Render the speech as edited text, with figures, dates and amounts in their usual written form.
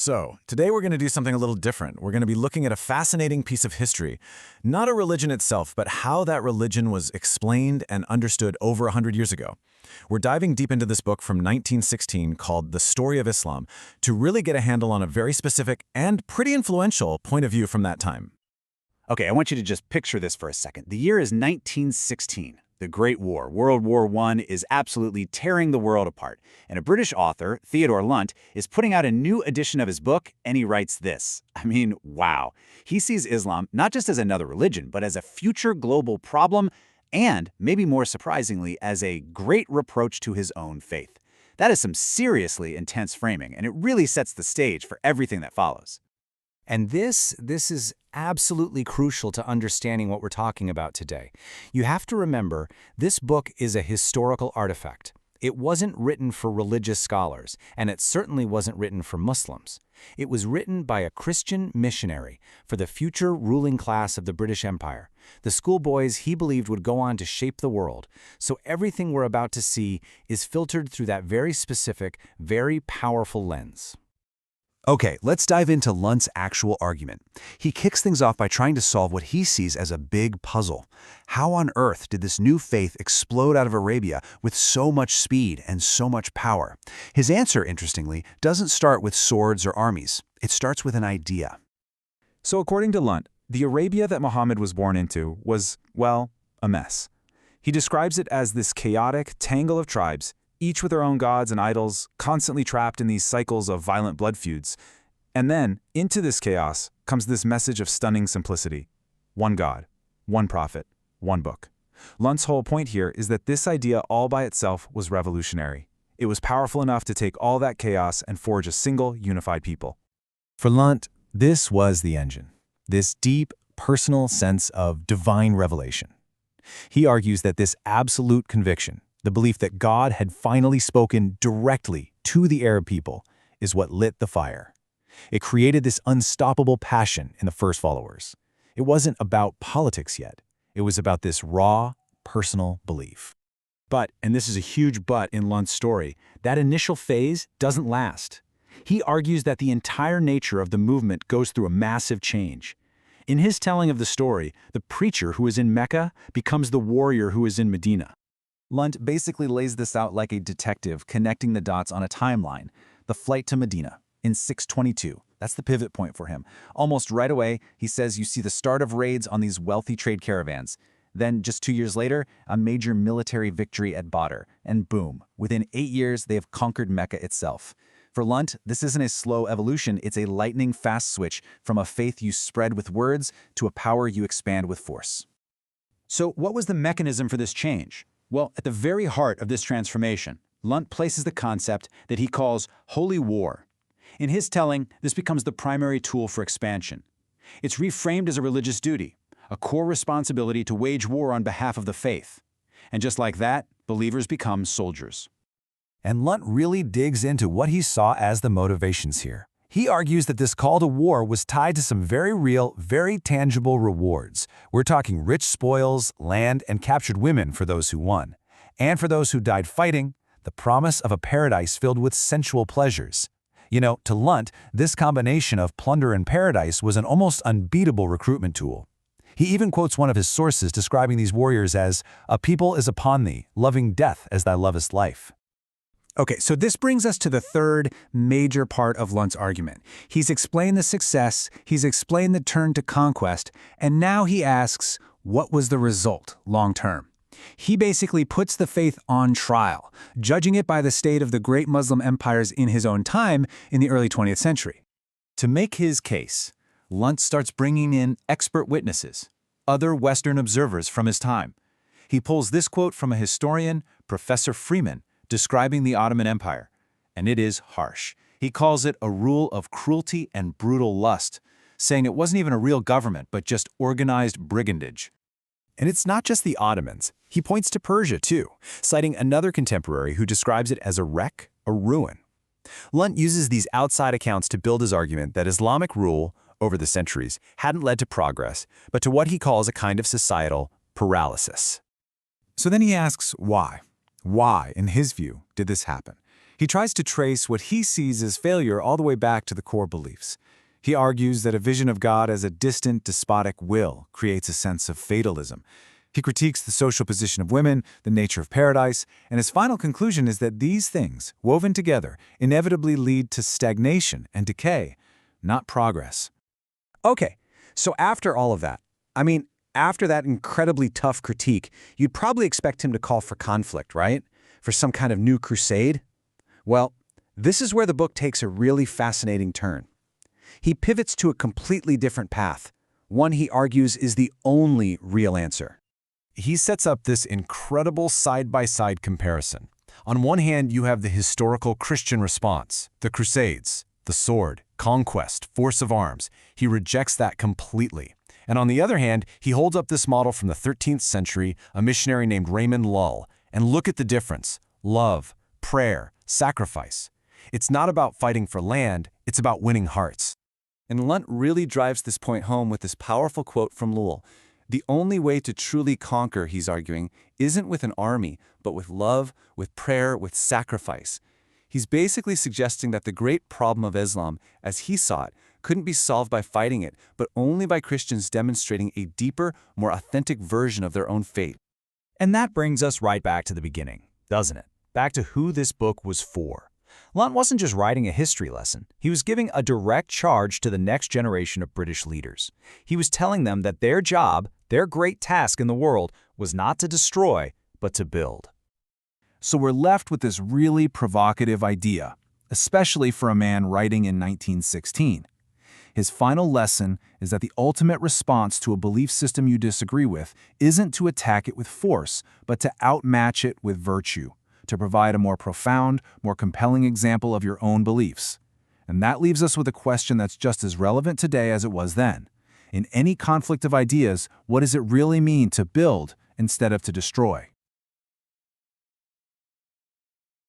So, today we're going to do something a little different. We're going to be looking at a fascinating piece of history. Not a religion itself, but how that religion was explained and understood over 100 years ago. We're diving deep into this book from 1916 called The Story of Islam to really get a handle on a very specific and pretty influential point of view from that time. Okay, I want you to just picture this for a second. The year is 1916. The Great War, World War I, is absolutely tearing the world apart. And a British author, Theodore Lunt, is putting out a new edition of his book, and he writes this. I mean, wow. He sees Islam not just as another religion, but as a future global problem, and, maybe more surprisingly, as a great reproach to his own faith. That is some seriously intense framing, and it really sets the stage for everything that follows. And this is absolutely crucial to understanding what we're talking about today. You have to remember, this book is a historical artifact. It wasn't written for religious scholars, and it certainly wasn't written for Muslims. It was written by a Christian missionary for the future ruling class of the British Empire, the schoolboys he believed would go on to shape the world. So everything we're about to see is filtered through that very specific, very powerful lens. Okay, let's dive into Lunt's actual argument. He kicks things off by trying to solve what he sees as a big puzzle. How on earth did this new faith explode out of Arabia with so much speed and so much power? His answer, interestingly, doesn't start with swords or armies. It starts with an idea. So according to Lunt, the Arabia that Muhammad was born into was, well, a mess. He describes it as this chaotic tangle of tribes, each with their own gods and idols, constantly trapped in these cycles of violent blood feuds. And then, into this chaos, comes this message of stunning simplicity. One God, one prophet, one book. Lunt's whole point here is that this idea all by itself was revolutionary. It was powerful enough to take all that chaos and forge a single, unified people. For Lunt, this was the engine. This deep, personal sense of divine revelation. He argues that this absolute conviction, the belief that God had finally spoken directly to the Arab people, is what lit the fire. It created this unstoppable passion in the first followers. It wasn't about politics yet. It was about this raw, personal belief. But, and this is a huge but in Lunt's story, that initial phase doesn't last. He argues that the entire nature of the movement goes through a massive change. In his telling of the story, the preacher who is in Mecca becomes the warrior who is in Medina. Lunt basically lays this out like a detective connecting the dots on a timeline. The flight to Medina in 622. That's the pivot point for him. Almost right away, he says you see the start of raids on these wealthy trade caravans. Then, just 2 years later, a major military victory at Badr. And boom, within 8 years, they have conquered Mecca itself. For Lunt, this isn't a slow evolution, it's a lightning-fast switch from a faith you spread with words to a power you expand with force. So what was the mechanism for this change? Well, at the very heart of this transformation, Lunt places the concept that he calls holy war. In his telling, this becomes the primary tool for expansion. It's reframed as a religious duty, a core responsibility to wage war on behalf of the faith. And just like that, believers become soldiers. And Lunt really digs into what he saw as the motivations here. He argues that this call to war was tied to some very real, very tangible rewards. We're talking rich spoils, land, and captured women for those who won. And for those who died fighting, the promise of a paradise filled with sensual pleasures. You know, to Lunt, this combination of plunder and paradise was an almost unbeatable recruitment tool. He even quotes one of his sources describing these warriors as, "A people is upon thee, loving death as thou lovest life." Okay, so this brings us to the third major part of Lunt's argument. He's explained the success, he's explained the turn to conquest, and now he asks, what was the result long term? He basically puts the faith on trial, judging it by the state of the great Muslim empires in his own time in the early 20th century. To make his case, Lunt starts bringing in expert witnesses, other Western observers from his time. He pulls this quote from a historian, Professor Freeman, describing the Ottoman Empire, and it is harsh. He calls it a rule of cruelty and brutal lust, saying it wasn't even a real government, but just organized brigandage. And it's not just the Ottomans. He points to Persia, too, citing another contemporary who describes it as a wreck, a ruin. Lunt uses these outside accounts to build his argument that Islamic rule, over the centuries, hadn't led to progress, but to what he calls a kind of societal paralysis. So then he asks why. Why, in his view, did this happen? He tries to trace what he sees as failure all the way back to the core beliefs. He argues that a vision of God as a distant, despotic will creates a sense of fatalism. He critiques the social position of women, the nature of paradise, and his final conclusion is that these things, woven together, inevitably lead to stagnation and decay, not progress. Okay, so after all of that, after that incredibly tough critique, you'd probably expect him to call for conflict, right? For some kind of new crusade? Well, this is where the book takes a really fascinating turn. He pivots to a completely different path, one he argues is the only real answer. He sets up this incredible side-by-side comparison. On one hand, you have the historical Christian response, the Crusades, the sword, conquest, force of arms. He rejects that completely. And on the other hand, he holds up this model from the 13th century, a missionary named Raymond Lull, and look at the difference. Love, prayer, sacrifice. It's not about fighting for land, it's about winning hearts. And Lunt really drives this point home with this powerful quote from Lull. The only way to truly conquer, he's arguing, isn't with an army, but with love, with prayer, with sacrifice. He's basically suggesting that the great problem of Islam, as he saw it, couldn't be solved by fighting it, but only by Christians demonstrating a deeper, more authentic version of their own faith. And that brings us right back to the beginning, doesn't it? Back to who this book was for. Lunt wasn't just writing a history lesson. He was giving a direct charge to the next generation of British leaders. He was telling them that their job, their great task in the world, was not to destroy, but to build. So we're left with this really provocative idea, especially for a man writing in 1916. His final lesson is that the ultimate response to a belief system you disagree with isn't to attack it with force, but to outmatch it with virtue, to provide a more profound, more compelling example of your own beliefs. And that leaves us with a question that's just as relevant today as it was then. In any conflict of ideas, what does it really mean to build instead of to destroy?